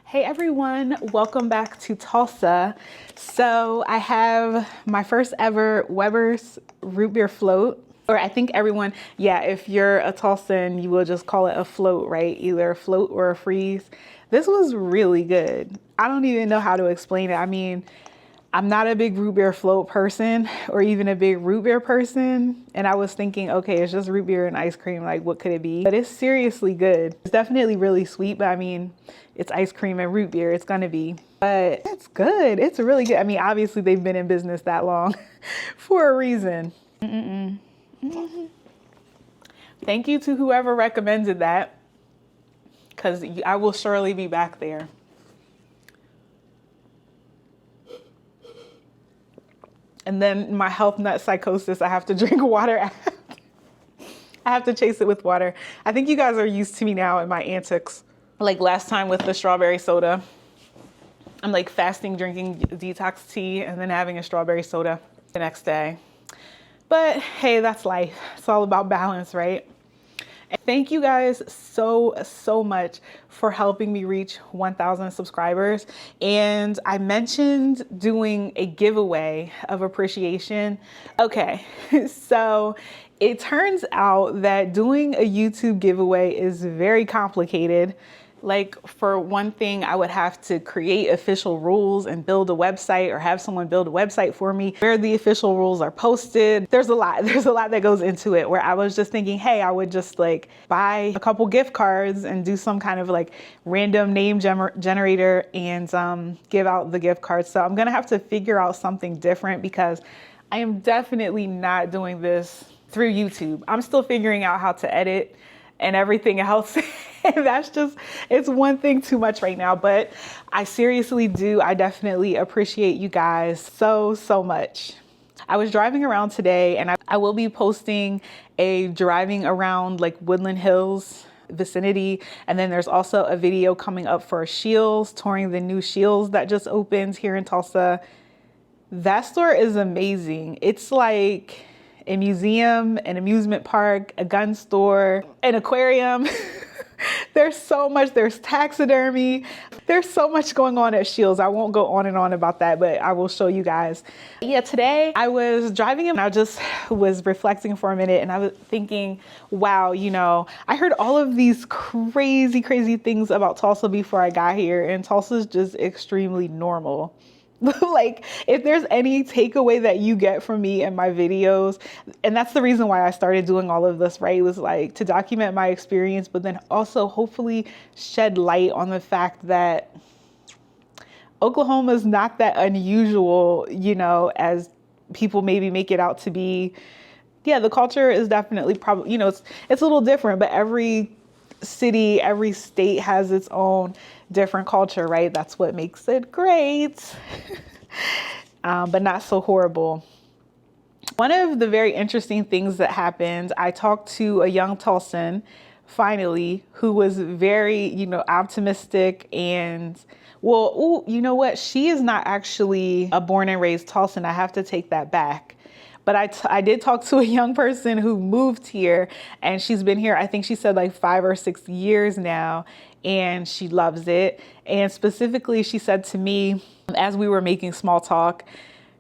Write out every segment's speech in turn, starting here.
Hey everyone, welcome back to Tulsa. So I have my first ever Weber's root beer float, or I think everyone, yeah, if you're a Tulsan, you will just call it a float, right? Either a float or a freeze. This was really good. I don't even know how to explain it. I mean, I'm not a big root beer float person or even a big root beer person. And I was thinking, okay, it's just root beer and ice cream. Like, what could it be? But it's seriously good. It's definitely really sweet, but I mean, it's ice cream and root beer. It's gonna be, but it's good. It's really good. I mean, obviously they've been in business that long for a reason. Thank you to whoever recommended that, because I will surely be back there. And then my health nut psychosis, I have to drink water. I have to chase it with water. I think you guys are used to me now in my antics. Like last time with the strawberry soda, I'm like fasting, drinking detox tea and then having a strawberry soda the next day. But hey, that's life. It's all about balance, right? And thank you guys so much for helping me reach 1,000 subscribers. And I mentioned doing a giveaway of appreciation. Okay, so it turns out that doing a YouTube giveaway is very complicated. Like, for one thing, I would have to create official rules and build a website, or have someone build a website for me where the official rules are posted. There's a lot that goes into it, where I was just thinking, hey, I would just like buy a couple gift cards and do some kind of like random name generator and give out the gift cards. So I'm gonna have to figure out something different, because I am definitely not doing this through YouTube. I'm still figuring out how to edit and everything else. And that's just, it's one thing too much right now, but I seriously do. I definitely appreciate you guys so much. I was driving around today, and I will be posting a driving around like Woodland Hills vicinity. And then there's also a video coming up for Scheel's, touring the new Scheel's that just opened here in Tulsa. That store is amazing. It's like a museum, an amusement park, a gun store, an aquarium. There's so much. There's taxidermy. There's so much going on at Scheel's. I won't go on and on about that, but I will show you guys. Yeah, today I was driving and I just was reflecting for a minute, and I was thinking, wow, you know, I heard all of these crazy things about Tulsa before I got here, and Tulsa's just extremely normal. Like, if there's any takeaway that you get from me and my videos, and that's the reason why I started doing all of this, right? It was like to document my experience, but then also hopefully shed light on the fact that Oklahoma is not that unusual, you know, as people maybe make it out to be. Yeah, the culture is definitely probably, you know, it's a little different, but every city, every state has its own different culture, right? That's what makes it great, but not so horrible. One of the very interesting things that happened, I talked to a young Tulsan, finally, who was very, you know, optimistic and, well, ooh, you know what? She is not actually a born and raised Tulsan. I have to take that back. But I did talk to a young person who moved here, and she's been here, I think she said like 5 or 6 years now, and she loves it. And specifically, she said to me, as we were making small talk,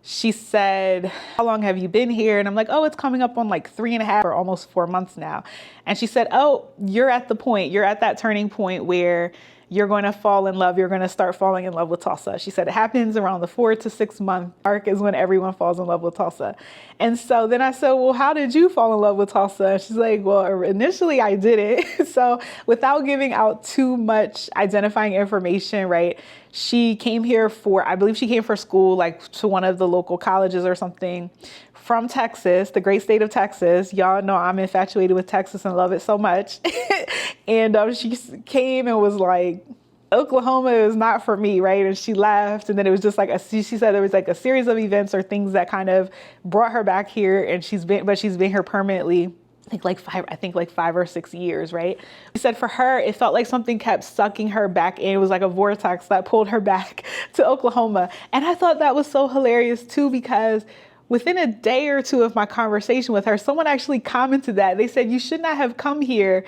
she said, how long have you been here? And I'm like, oh, it's coming up on like 3.5 or almost 4 months now. And she said, oh, you're at the point, you're at that turning point where you're going to fall in love. You're going to start falling in love with Tulsa. She said it happens around the 4 to 6 month mark is when everyone falls in love with Tulsa. And so then I said, well, how did you fall in love with Tulsa? And she's like, well, initially I didn't. So without giving out too much identifying information, right? She came here for, I believe she came for school, like to one of the local colleges or something, from Texas, the great state of Texas. Y'all know I'm infatuated with Texas and love it so much. And she came and was like, Oklahoma is not for me, right? And she left. And then it was just like, she said there was like a series of events or things that kind of brought her back here. And she's been here permanently. I think like 5 or 6 years, right? She said for her, it felt like something kept sucking her back in. It was like a vortex that pulled her back to Oklahoma. And I thought that was so hilarious too, because within a day or two of my conversation with her, someone actually commented that. They said, you should not have come here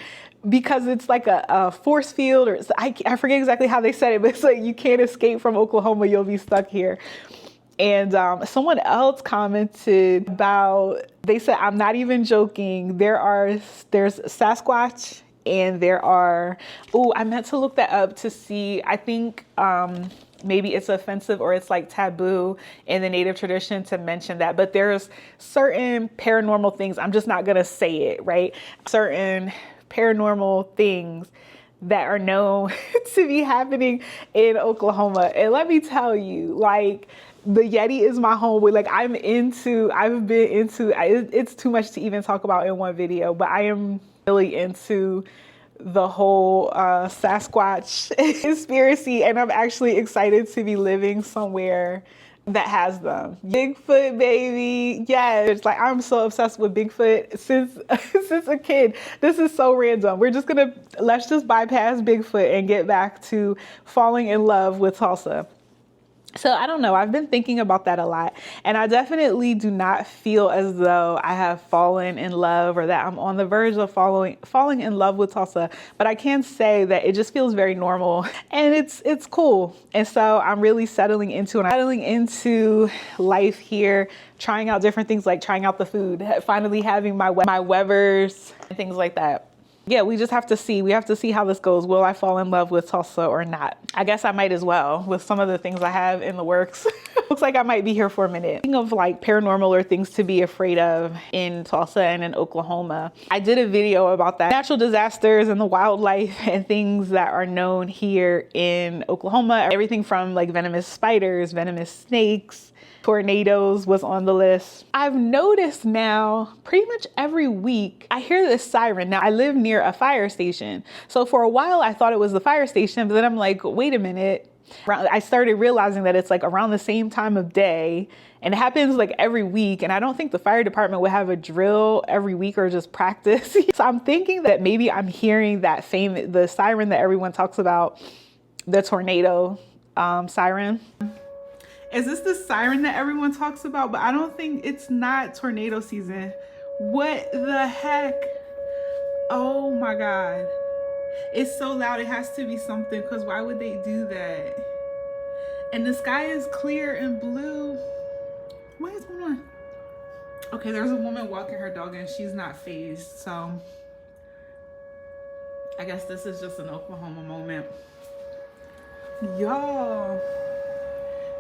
because it's like a force field, or I forget exactly how they said it, but it's like you can't escape from Oklahoma, you'll be stuck here. And someone else commented about, they said, I'm not even joking, there's Sasquatch, and there are, oh, I meant to look that up to see, I think maybe it's offensive or it's like taboo in the Native tradition to mention that, but there's certain paranormal things, I'm just not gonna say it, right? Certain paranormal things that are known to be happening in Oklahoma. And let me tell you, like, the Yeti is my homeboy. Like, it's too much to even talk about in one video, but I am really into the whole Sasquatch conspiracy, and I'm actually excited to be living somewhere that has them. Bigfoot, baby. Yes. It's like, I'm so obsessed with Bigfoot since a kid. This is so random. Let's just bypass Bigfoot and get back to falling in love with Tulsa. So I don't know, I've been thinking about that a lot, and I definitely do not feel as though I have fallen in love or that I'm on the verge of falling in love with Tulsa, but I can say that it just feels very normal and it's cool. And so I'm really settling into life here, trying out different things, like trying out the food, finally having my Webers and things like that. Yeah, we just have to see. We have to see how this goes. Will I fall in love with Tulsa or not? I guess I might as well with some of the things I have in the works. Looks like I might be here for a minute. Speaking of like paranormal or things to be afraid of in Tulsa and in Oklahoma, I did a video about that. Natural disasters and the wildlife and things that are known here in Oklahoma. Everything from like venomous spiders, venomous snakes, tornadoes was on the list. I've noticed now pretty much every week I hear this siren. Now I live near a fire station. So for a while I thought it was the fire station, but then I'm like, wait a minute. I started realizing that it's like around the same time of day and it happens like every week. And I don't think the fire department would have a drill every week or just practice. So I'm thinking that maybe I'm hearing that the siren that everyone talks about, the tornado siren. Is this the siren that everyone talks about? But I don't think, it's not tornado season. What the heck? Oh my God. It's so loud. It has to be something, because why would they do that? And the sky is clear and blue. What is going on? Okay, there's a woman walking her dog and she's not phased. So I guess this is just an Oklahoma moment. Y'all.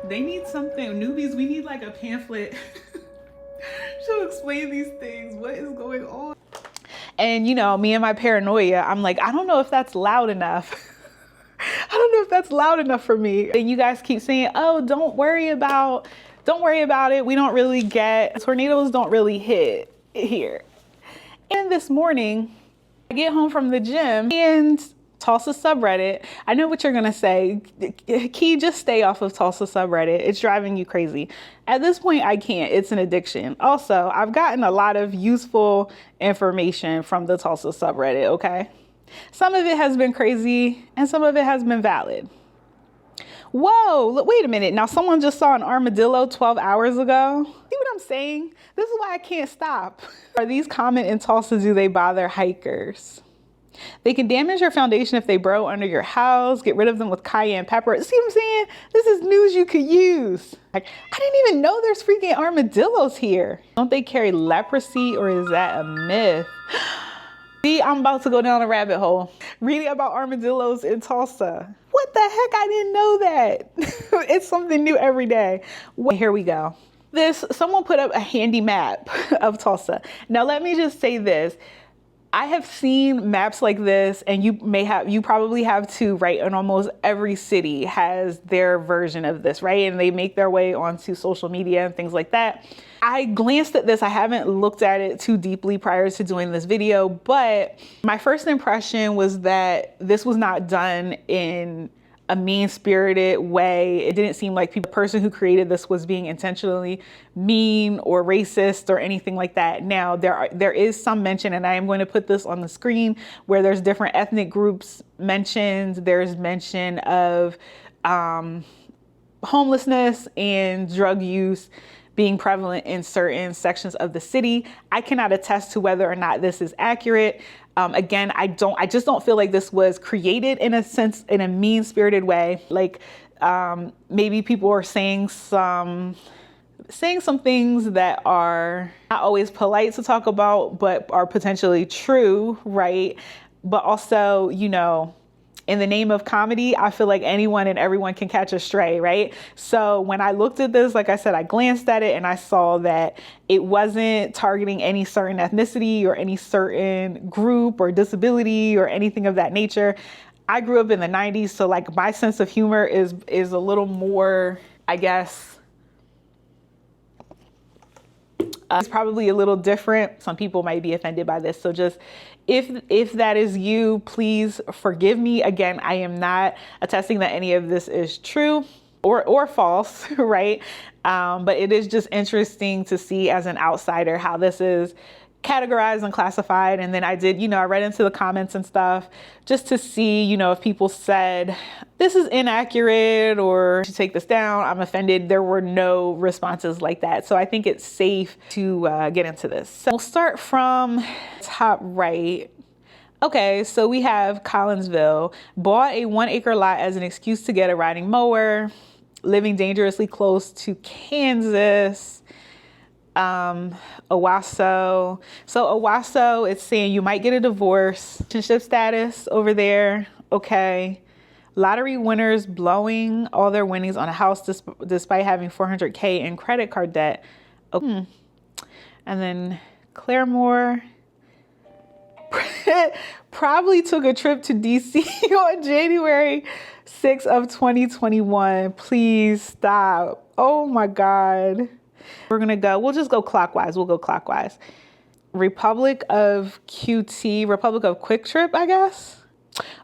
They need something. Newbies, we need like a pamphlet to explain these things. What is going on? And you know, me and my paranoia, I'm like, I don't know if that's loud enough. I don't know if that's loud enough for me. And you guys keep saying, oh, don't worry about it. We don't really get, tornadoes don't really hit here. And this morning, I get home from the gym and Tulsa subreddit. I know what you're gonna say. Key, just stay off of Tulsa subreddit. It's driving you crazy. At this point, I can't. It's an addiction. Also, I've gotten a lot of useful information from the Tulsa subreddit, okay? Some of it has been crazy and some of it has been valid. Whoa, look, wait a minute. Now someone just saw an armadillo 12 hours ago. See what I'm saying? This is why I can't stop. Are these common in Tulsa? Do they bother hikers? They can damage your foundation if they burrow under your house. Get rid of them with cayenne pepper. See what I'm saying? This is news you could use. Like, I didn't even know there's freaking armadillos here. Don't they carry leprosy, or is that a myth? See, I'm about to go down a rabbit hole. Reading about armadillos in Tulsa. What the heck? I didn't know that. It's something new every day. Here we go. Someone put up a handy map of Tulsa. Now, let me just say this. I have seen maps like this, and you probably have too, right? And almost every city has their version of this, right? And they make their way onto social media and things like that. I glanced at this. I haven't looked at it too deeply prior to doing this video, but my first impression was that this was not done in a mean-spirited way. It didn't seem like the person who created this was being intentionally mean or racist or anything like that. Now, there is some mention, and I am going to put this on the screen, where there's different ethnic groups mentioned. There's mention of homelessness and drug use being prevalent in certain sections of the city. I cannot attest to whether or not this is accurate. Again, I just don't feel like this was created in a sense, in a mean-spirited way. Like maybe people are saying some things that are not always polite to talk about, but are potentially true, right? But also, you know, in the name of comedy, I feel like anyone and everyone can catch a stray, right? So when I looked at this, like I said, I glanced at it and I saw that it wasn't targeting any certain ethnicity or any certain group or disability or anything of that nature. I grew up in the 90s, so like my sense of humor is a little more, I guess, it's probably a little different. Some people might be offended by this. So just if that is you, please forgive me. Again, I am not attesting that any of this is true or false, right? But it is just interesting to see as an outsider how this is categorized and classified. And then I did, you know, I read into the comments and stuff just to see, you know, if people said this is inaccurate or to take this down, I'm offended. There were no responses like that. So I think it's safe to get into this. So we'll start from top right. Okay, so we have Collinsville, bought a 1 acre lot as an excuse to get a riding mower, living dangerously close to Kansas. Owasso. So Owasso, it's saying you might get a divorce. Relationship status over there. Okay. Lottery winners blowing all their winnings on a house despite having $400K in credit card debt. Okay. And then Claremore probably took a trip to DC on January 6th of 2021. Please stop. Oh my God. We'll just go clockwise. We'll go clockwise. Republic of QT, Republic of Quick Trip, I guess.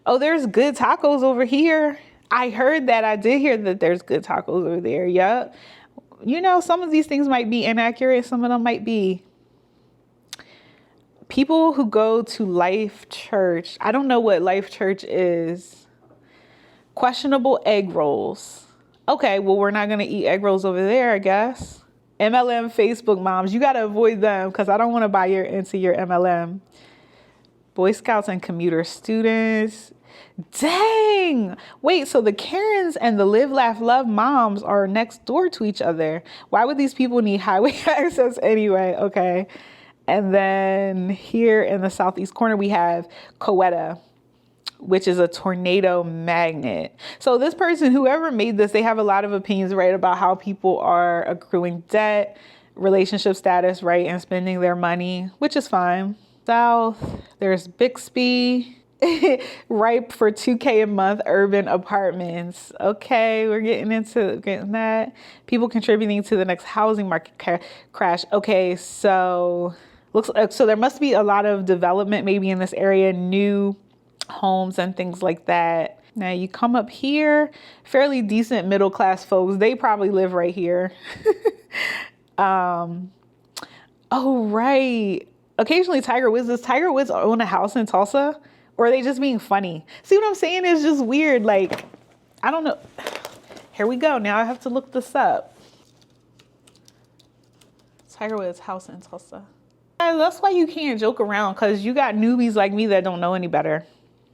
Oh, there's good tacos over here. I did hear that there's good tacos over there. Yep. You know, some of these things might be inaccurate. Some of them might be. People who go to Life Church. I don't know what Life Church is. Questionable egg rolls. Okay, well, we're not going to eat egg rolls over there, I guess. MLM Facebook moms, you got to avoid them because I don't want to buy into your MLM. Boy Scouts and commuter students. Dang. Wait, so the Karens and the Live, Laugh, Love moms are next door to each other. Why would these people need highway access anyway? Okay. And then here in the southeast corner, we have Coweta, which is a tornado magnet. So this person, whoever made this, they have a lot of opinions, right, about how people are accruing debt, relationship status, right, and spending their money, which is fine. South, there's Bixby, ripe for $2K a month urban apartments. Okay, we're getting that. People contributing to the next housing market crash. Okay, so looks like, so there must be a lot of development maybe in this area, new homes and things like that. Now you come up here, fairly decent middle class folks. They probably live right here. Oh, right. Occasionally Tiger Woods. Does Tiger Woods own a house in Tulsa? Or are they just being funny? See what I'm saying? It's just weird. Like, I don't know. Here we go. Now I have to look this up. Tiger Woods house in Tulsa. That's why you can't joke around, because you got newbies like me that don't know any better.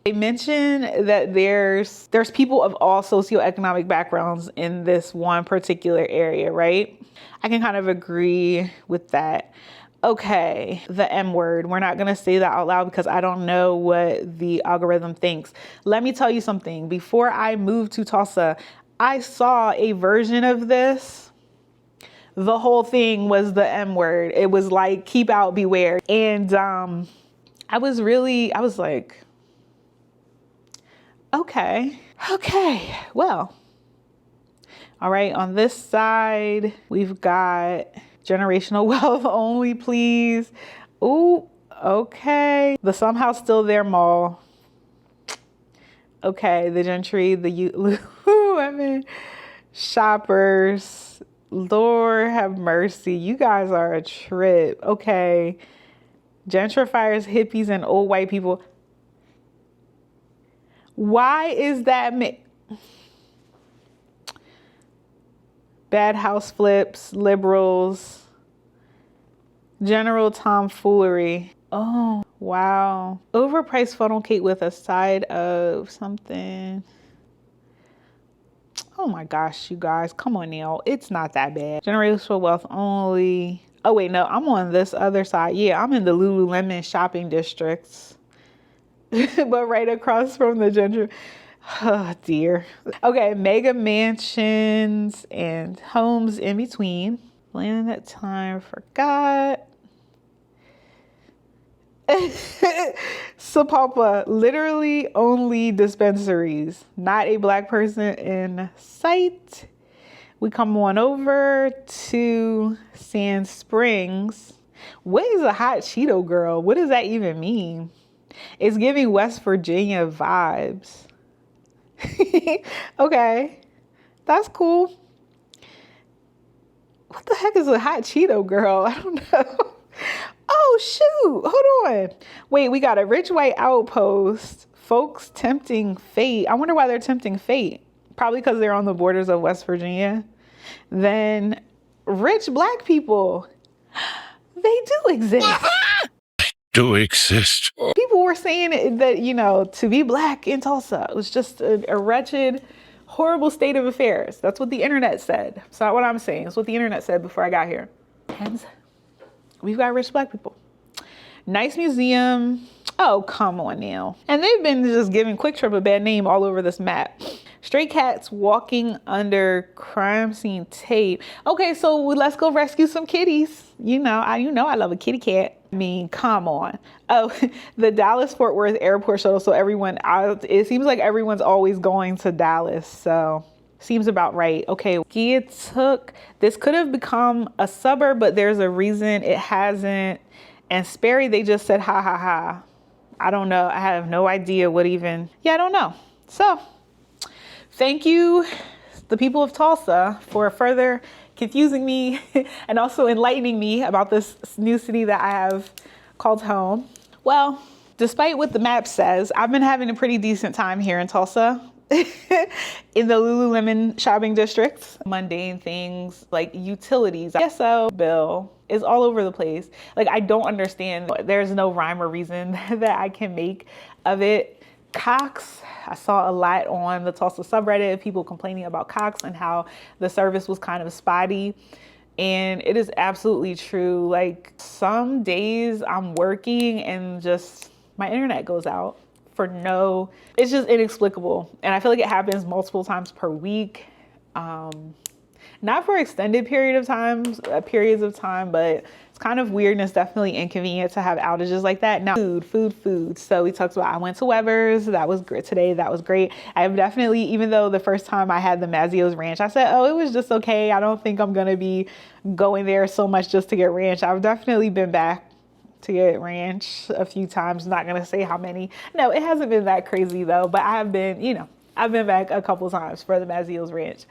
They mention that there's people of all socioeconomic backgrounds in this one particular area, right? I can kind of agree with that. Okay, the M word. We're not going to say that out loud because I don't know what the algorithm thinks. Let me tell you something. Before I moved to Tulsa, I saw a version of this. The whole thing was the M word. It was like, keep out, beware. And I was like, okay, well, all right. On this side, we've got generational wealth only, please. Ooh, okay. The somehow still there mall. Okay, the gentry, the shoppers. Lord have mercy. You guys are a trip. Okay. Gentrifiers, hippies, and old white people. Why is that? Bad house flips, liberals, general tomfoolery. Oh, Wow. Overpriced funnel cake with a side of something. Oh my gosh, you guys, come on now. It's not that bad. Generational wealth only. Oh wait, no, I'm on this other side. Yeah, I'm in the LuluLemon shopping districts. But right across from the gender. Oh dear. Okay, mega mansions and homes in between. Land that time, forgot. Sapulpa, literally only dispensaries, not a black person in sight. We come on over to Sand Springs. What is a hot Cheeto girl? What does that even mean? It's giving West Virginia vibes. Okay, that's cool. What the heck is a hot Cheeto girl? I don't know. Oh, shoot. Hold on. Wait, we got a rich white outpost. Folks tempting fate. I wonder why they're tempting fate. Probably because they're on the borders of West Virginia. Then rich black people. They do exist. Do exist. People were saying that, you know, to be black in Tulsa, it was just a wretched, horrible state of affairs. That's what the internet said. It's not what I'm saying. It's what the internet said before I got here. Hence, we've got rich black people. Nice museum. Oh, come on now. And they've been just giving Quick Trip a bad name all over this map. Stray cats walking under crime scene tape. Okay, so let's go rescue some kitties. You know I love a kitty cat. I mean, come on. Oh, the Dallas-Fort Worth airport shuttle. So it seems like everyone's always going to Dallas. So seems about right. Okay, this could have become a suburb, but there's a reason it hasn't. And Sperry, they just said, ha, ha, ha. I don't know. I have no idea I don't know. So thank you, the people of Tulsa, for further confusing me and also enlightening me about this new city that I have called home. Well, despite what the map says, I've been having a pretty decent time here in Tulsa. In the LuluLemon shopping districts. Mundane things like utilities, PSO bill is all over the place. Like, I don't understand. There's no rhyme or reason that I can make of it. Cox, I saw a lot on the Tulsa subreddit of people complaining about Cox and how the service was kind of spotty. And it is absolutely true. Like, some days I'm working and just my internet goes out. It's just inexplicable. And I feel like it happens multiple times per week. Not for extended periods of time, but it's kind of weird and it's definitely inconvenient to have outages like that. Now, food. So we talked about, I went to Weber's. That was great today. That was great. I have definitely, even though the first time I had the Mazzios ranch, I said, oh, it was just okay. I don't think I'm going to be going there so much just to get ranch. I've definitely been back to get ranch a few times. Not gonna say how many. No, it hasn't been that crazy though, but I have been, I've been back a couple times for the Mazzios ranch.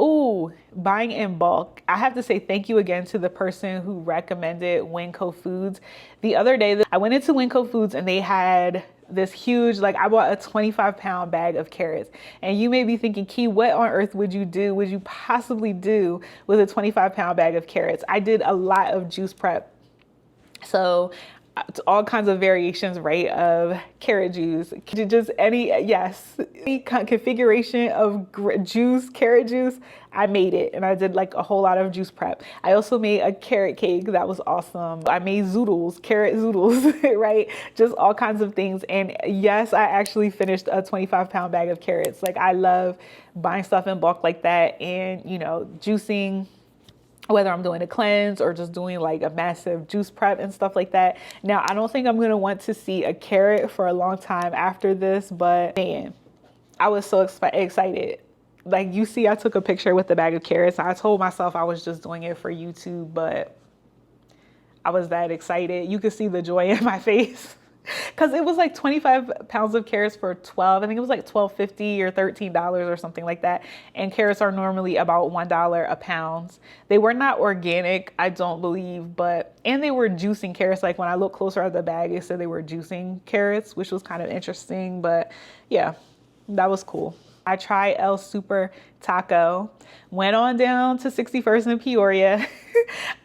Ooh, buying in bulk. I have to say thank you again to the person who recommended Winco Foods. The other day, I went into Winco Foods and they had this huge, I bought a 25-pound bag of carrots. And you may be thinking, Key, what on earth would you possibly do with a 25-pound bag of carrots? I did a lot of juice prep. So all kinds of variations, right, of carrot juice. Just any configuration of carrot juice, I made it. And I did a whole lot of juice prep. I also made a carrot cake. That was awesome. I made carrot zoodles, right? Just all kinds of things. And yes, I actually finished a 25-pound bag of carrots. I love buying stuff in bulk like that and, juicing, whether I'm doing a cleanse or just doing a massive juice prep and stuff like that. Now, I don't think I'm gonna want to see a carrot for a long time after this, but man, I was so excited. You see, I took a picture with the bag of carrots. I told myself I was just doing it for YouTube, but I was that excited. You could see the joy in my face. Because it was 25 pounds of carrots for I think it was $12.50 or $13 or something like that. And carrots are normally about $1 a pound. They were not organic, I don't believe, and they were juicing carrots. When I look closer at the bag, it said they were juicing carrots, which was kind of interesting. But yeah, that was cool. I tried El Super Taco, went on down to 61st and Peoria.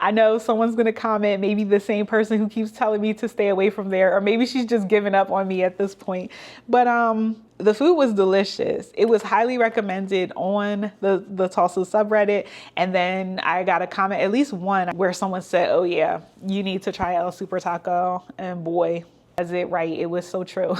I know someone's gonna comment, maybe the same person who keeps telling me to stay away from there, or maybe she's just given up on me at this point. But the food was delicious. It was highly recommended on the Tulsa subreddit. And then I got a comment, at least one, where someone said, oh yeah, you need to try El Super Taco. And boy, was it right. It was so true.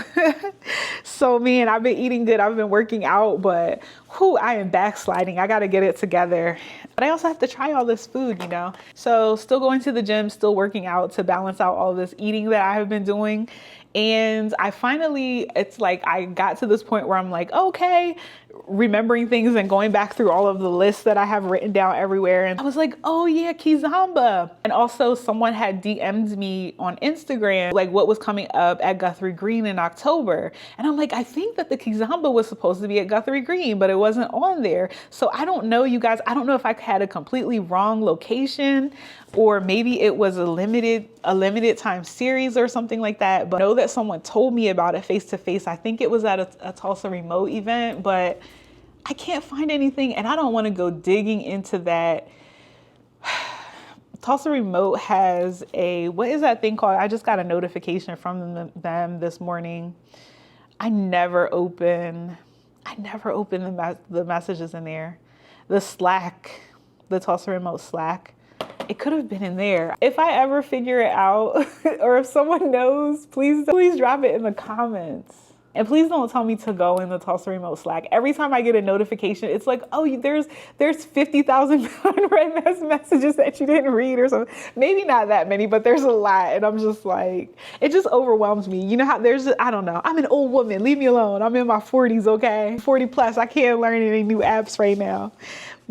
So man, I've been eating good. I've been working out, but whew, I am backsliding. I got to get it together. But I also have to try all this food, you know? So still going to the gym, still working out to balance out all this eating that I have been doing. And I finally, it's like I got to this point where I'm like, okay, remembering things and going back through all of the lists that I have written down everywhere. And I was like, oh yeah, Kizomba. And also someone had DM'd me on Instagram, like what was coming up at Guthrie Green in October. And I'm like, I think that the Kizomba was supposed to be at Guthrie Green, but it wasn't on there. So I don't know, you guys, I don't know if I had a completely wrong location, or maybe it was a limited time series or something like that. But I know that someone told me about it face to face. I think it was at a Tulsa remote event, but I can't find anything and I don't want to go digging into that. Tulsa remote has what is that thing called? I just got a notification from them this morning. I never open the messages in there. The Slack, the Tulsa remote Slack. It could have been in there. If I ever figure it out or if someone knows, please drop it in the comments. And please don't tell me to go in the Tulsa remote Slack. Every time I get a notification, it's like, oh, there's 50,000 unread messages that you didn't read or something. Maybe not that many, but there's a lot. And I'm just like, it just overwhelms me. You know how I don't know. I'm an old woman. Leave me alone. I'm in my 40s, okay? 40 plus. I can't learn any new apps right now.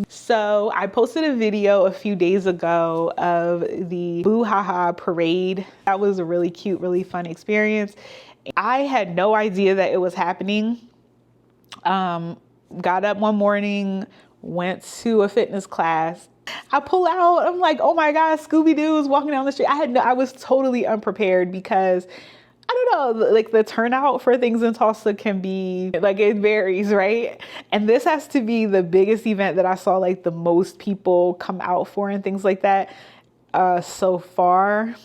So I posted a video a few days ago of the Boohaha parade. That was a really cute, really fun experience. I had no idea that it was happening. Got up one morning, went to a fitness class. I pull out, I'm like, oh my God, Scooby-Doo is walking down the street. I was totally unprepared because I don't know, like the turnout for things in Tulsa can be, like it varies, right? And this has to be the biggest event that I saw like the most people come out for and things like that so far.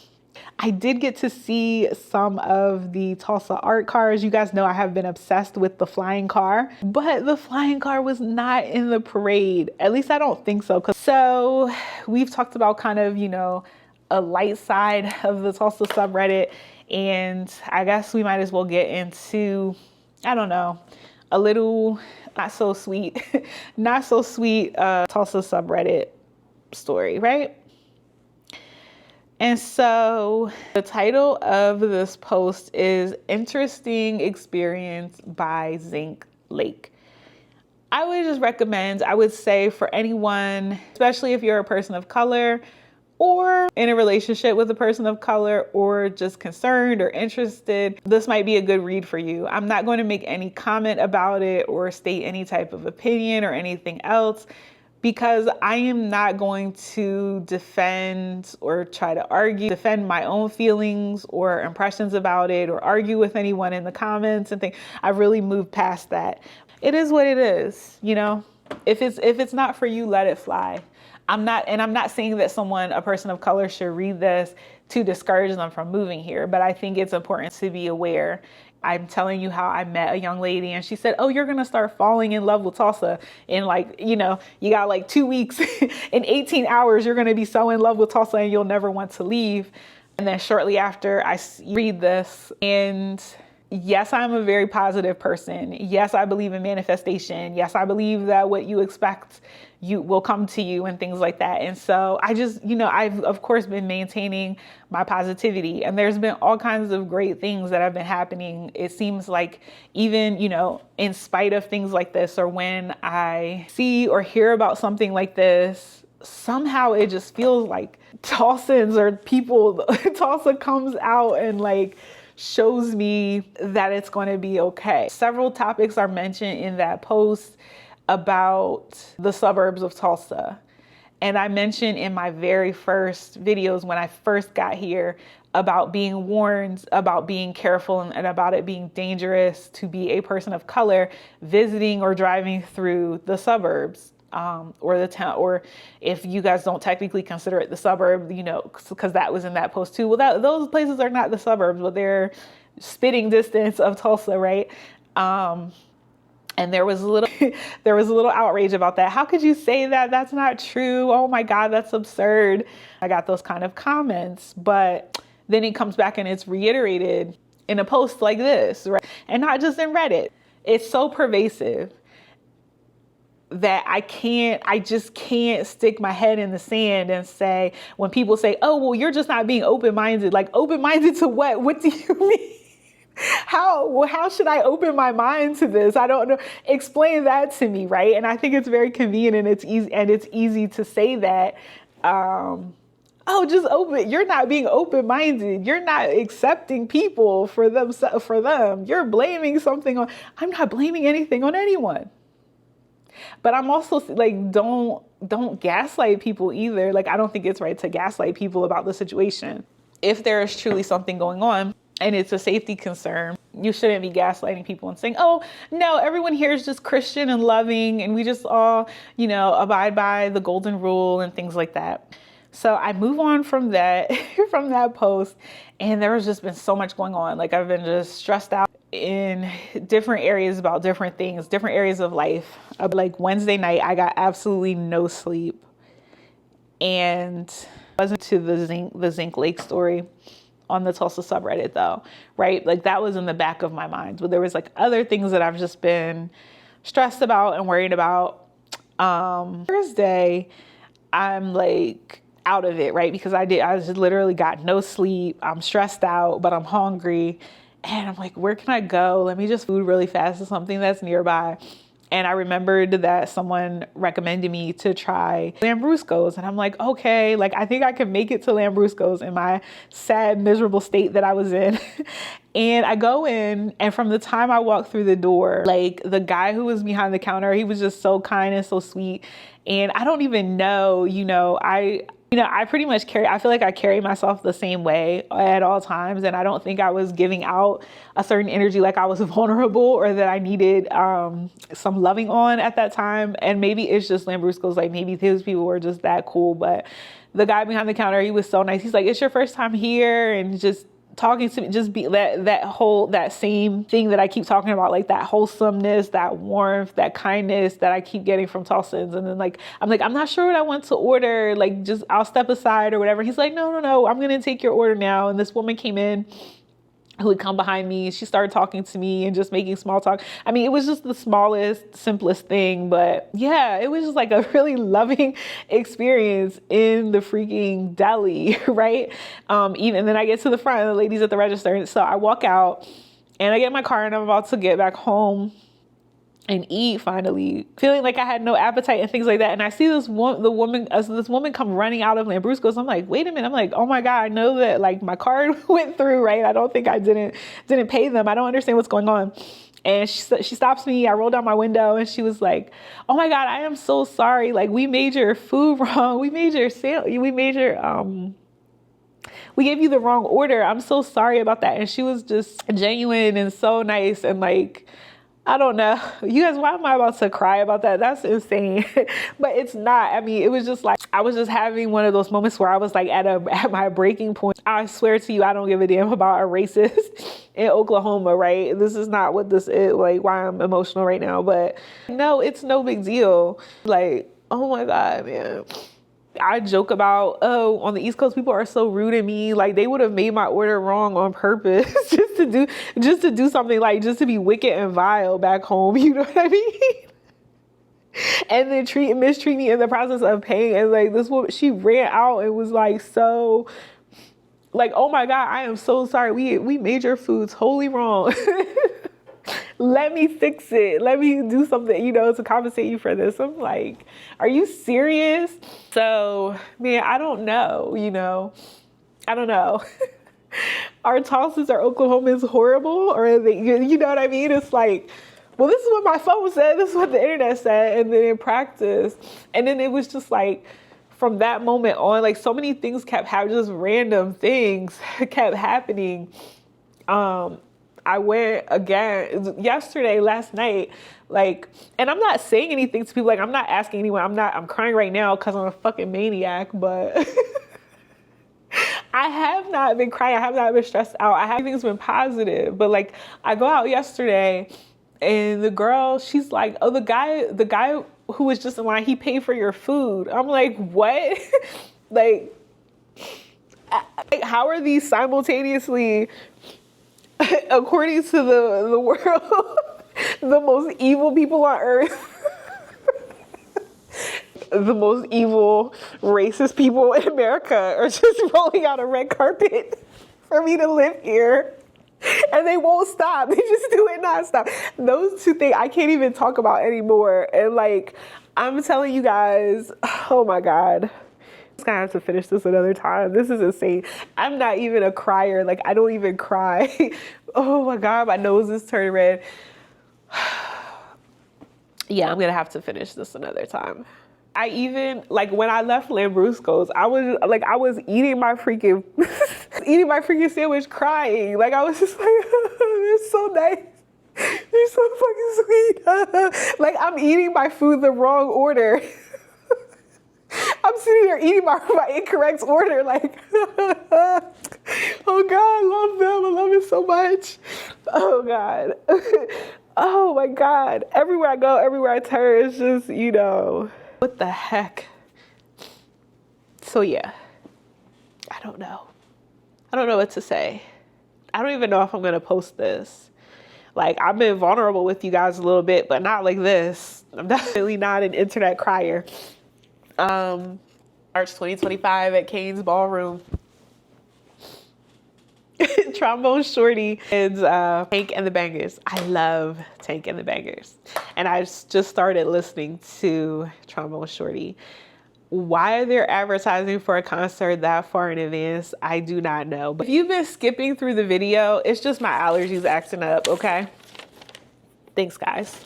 I did get to see some of the Tulsa art cars. You guys know I have been obsessed with the flying car, but the flying car was not in the parade. At least I don't think so. So we've talked about kind of, you know, a light side of the Tulsa subreddit. And I guess we might as well get into, I don't know, a little not so sweet Tulsa subreddit story, right? And so the title of this post is Interesting Experience by Zinc Lake. I would just recommend, I would say for anyone, especially if you're a person of color or in a relationship with a person of color or just concerned or interested, this might be a good read for you. I'm not going to make any comment about it or state any type of opinion or anything else, because I am not going to defend or try to defend my own feelings or impressions about it or argue with anyone in the comments and things. I've really moved past that. It is what it is, you know? If it's not for you, let it fly. I'm not saying that a person of color should read this to discourage them from moving here, but I think it's important to be aware. I'm telling you how I met a young lady and she said, oh, you're going to start falling in love with Tulsa in like, you know, you got like 2 weeks in 18 hours, you're going to be so in love with Tulsa and you'll never want to leave. And then shortly after I read this, and yes, I'm a very positive person. Yes, I believe in manifestation. Yes, I believe that what you expect will come to you and things like that. And so I just, you know, I've of course been maintaining my positivity, and there's been all kinds of great things that have been happening. It seems like even, you know, in spite of things like this, or when I see or hear about something like this, somehow it just feels like Tulsans or people, Tulsa comes out and like shows me that it's going to be okay. Several topics are mentioned in that post about the suburbs of Tulsa. And I mentioned in my very first videos when I first got here about being warned, about being careful, and about it being dangerous to be a person of color visiting or driving through the suburbs, or the town, or if you guys don't technically consider it the suburb, you know, because that was in that post too. Well, those places are not the suburbs, but they're spitting distance of Tulsa, right? And there was a little outrage about that. How could you say that? That's not true. Oh my God, that's absurd. I got those kind of comments, but then it comes back and it's reiterated in a post like this, right? And not just in Reddit. It's so pervasive that I just can't stick my head in the sand and say, when people say, oh, well, you're just not being open-minded. Like, open-minded to what? What do you mean? How should I open my mind to this? I don't know. Explain that to me, right? And I think it's very convenient and it's easy to say that. Oh, just open. You're not being open-minded. You're not accepting people for them. You're blaming something on. I'm not blaming anything on anyone. But I'm also like, don't gaslight people either. Like, I don't think it's right to gaslight people about the situation. If there is truly something going on and it's a safety concern, you shouldn't be gaslighting people and saying, oh, no, everyone here is just Christian and loving and we just all, you know, abide by the golden rule and things like that. So I move on from that, from that post, and there has just been so much going on. Like, I've been just stressed out in different areas about different things, different areas of life. Like Wednesday night, I got absolutely no sleep, and I wasn't to the Zinc Lake story on the Tulsa subreddit though, right? Like, that was in the back of my mind, but there was like other things that I've just been stressed about and worried about. Thursday, I'm like out of it, right? Because I just literally got no sleep. I'm stressed out, but I'm hungry. And I'm like, where can I go? Let me just food really fast to something that's nearby. And I remembered that someone recommended me to try Lambrusco'z. And I'm like, okay, like, I think I can make it to Lambrusco'z in my sad, miserable state that I was in. And I go in, and from the time I walked through the door, like, the guy who was behind the counter, he was just so kind and so sweet. And I don't even know, I pretty much I feel like I carry myself the same way at all times. And I don't think I was giving out a certain energy, like I was vulnerable or that I needed some loving on at that time. And maybe it's just Lambrusco'z, like maybe those people were just that cool. But the guy behind the counter, he was so nice. He's like, it's your first time here, and just talking to me, just be that same thing that I keep talking about, like that wholesomeness, that warmth, that kindness that I keep getting from Tulsans. And then I'm not sure what I want to order. Like, just, I'll step aside or whatever. He's like, no, I'm going to take your order now. And this woman came in who had come behind me. She started talking to me and just making small talk. I mean, it was just the smallest, simplest thing, but yeah, it was just like a really loving experience in the freaking deli, right? Even then I get to the front and the lady's at the register. And so I walk out and I get in my car and I'm about to get back home and eat finally, feeling like I had no appetite and things like that. And I see this woman come running out of Lambrusco'z. I'm like, wait a minute. I'm like, oh my God, I know that like my card went through, right? I don't think I didn't pay them. I don't understand what's going on. And she stops me. I roll down my window and she was like, oh my God, I am so sorry. Like, we made your food wrong. We gave you the wrong order. I'm so sorry about that. And she was just genuine and so nice. And like, I don't know. You guys, why am I about to cry about that? That's insane. But it's not. I mean, it was just like, I was just having one of those moments where I was like at my breaking point. I swear to you, I don't give a damn about a racist in Oklahoma, right? This is not what this is, like, why I'm emotional right now. But no, it's no big deal. Like, oh my God, man. I joke about, oh, on the East Coast, people are so rude to me. Like, they would have made my order wrong on purpose just to do something, like, just to be wicked and vile back home. You know what I mean? And then mistreat me in the process of paying. And like, this woman, she ran out and was like, so like, oh my God, I am so sorry. We made your food totally wrong. Let me fix it. Let me do something, to compensate you for this. I'm like, are you serious? So, man, I don't know, I don't know. Are Tulsans or Oklahomans horrible? Or are they, you know what I mean? It's like, well, this is what my phone said. This is what the internet said. And then in practice, and then it was just like, from that moment on, like so many things kept happening, just random things kept happening. I went again yesterday, last night, like, and I'm not saying anything to people, like I'm not asking anyone, I'm crying right now because I'm a fucking maniac, but I have not been crying, I have not been stressed out, everything's been positive. But like, I go out yesterday and the girl, she's like, oh, the guy who was just in line, he paid for your food. I'm like, what? like, how are these simultaneously, according to the world, the most evil people on earth, the most evil racist people in America are just rolling out a red carpet for me to live here, and they won't stop. They just do it nonstop. Those two things I can't even talk about anymore. And like, I'm telling you guys, oh my God, I'm gonna have to finish this another time. This is insane. I'm not even a crier. Like, I don't even cry. Oh my God, my nose is turning red. Yeah, I'm gonna have to finish this another time. I even, like, when I left Lambrusco'z, I was eating my freaking sandwich crying. Like, I was just like, they're so nice. They're so fucking sweet. Like, I'm eating my food the wrong order. I'm sitting here eating my incorrect order. Like, oh God, I love them. I love it so much. Oh God. Oh my God. Everywhere I go, everywhere I turn, it's just, you know, what the heck? So yeah, I don't know. I don't know what to say. I don't even know if I'm gonna post this. Like, I've been vulnerable with you guys a little bit, but not like this. I'm definitely not an internet crier. March 2025 at Kane's Ballroom. Trombone Shorty and Tank and the Bangas. I love Tank and the Bangas. And I just started listening to Trombone Shorty. Why they're advertising for a concert that far in advance, I do not know. But if you've been skipping through the video, it's just my allergies acting up, okay? Thanks, guys.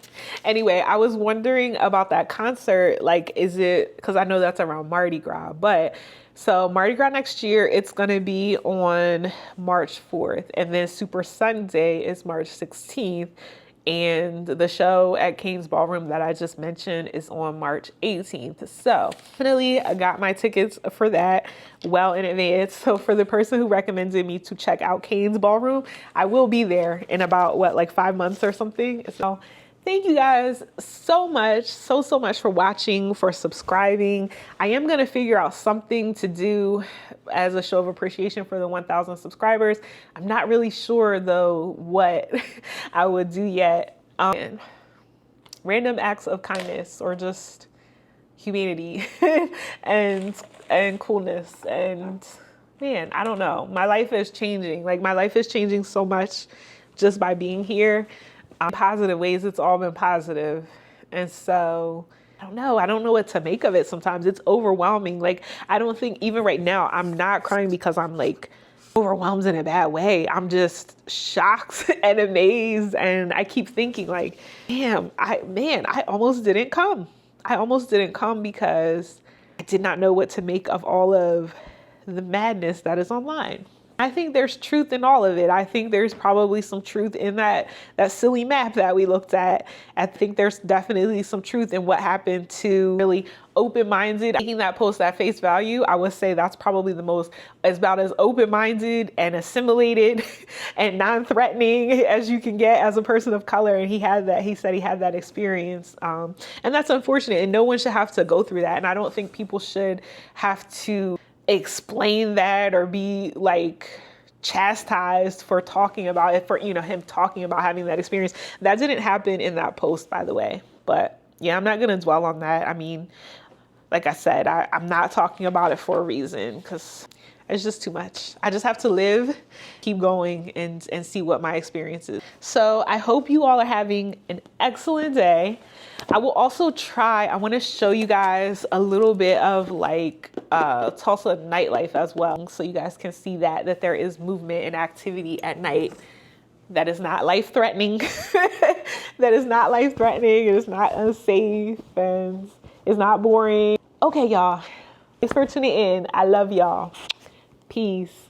Anyway, I was wondering about that concert. Like, is it, because I know that's around Mardi Gras, but so Mardi Gras next year, it's going to be on March 4th. And then Super Sunday is March 16th. And the show at Kane's Ballroom that I just mentioned is on March 18th. So finally, I got my tickets for that well in advance. So for the person who recommended me to check out Kane's Ballroom, I will be there in about, what, like 5 months or something. So thank you guys so much, so much for watching, for subscribing. I am going to figure out something to do as a show of appreciation for the 1,000 subscribers. I'm not really sure though what I would do yet. Random acts of kindness or just humanity and coolness. And man, I don't know. My life is changing. Like, my life is changing so much just by being here. Positive ways, it's all been positive. And so I don't know what to make of it. Sometimes it's overwhelming. Like, I don't think even right now, I'm not crying because I'm like overwhelmed in a bad way. I'm just shocked and amazed. And I keep thinking like, damn, I almost didn't come. I almost didn't come because I did not know what to make of all of the madness that is online. I think there's truth in all of it. I think there's probably some truth in that silly map that we looked at. I think there's definitely some truth in what happened to really open-minded. Taking that post at face value, I would say that's probably the most, about as open-minded and assimilated and non-threatening as you can get as a person of color. And he said he had that experience. And that's unfortunate, and no one should have to go through that. And I don't think people should have to explain that or be like chastised for talking about it, for, you know, him talking about having that experience. That didn't happen in that post, by the way. But yeah, I'm not going to dwell on that. I mean, like I said, I'm not talking about it for a reason because it's just too much. I just have to live, keep going, and see what my experience is. So I hope you all are having an excellent day. I will also I want to show you guys a little bit of like Tulsa nightlife as well. So you guys can see that there is movement and activity at night. That is not life-threatening. That is not life-threatening. It is not unsafe and it's not boring. Okay, y'all. Thanks for tuning in. I love y'all. Peace.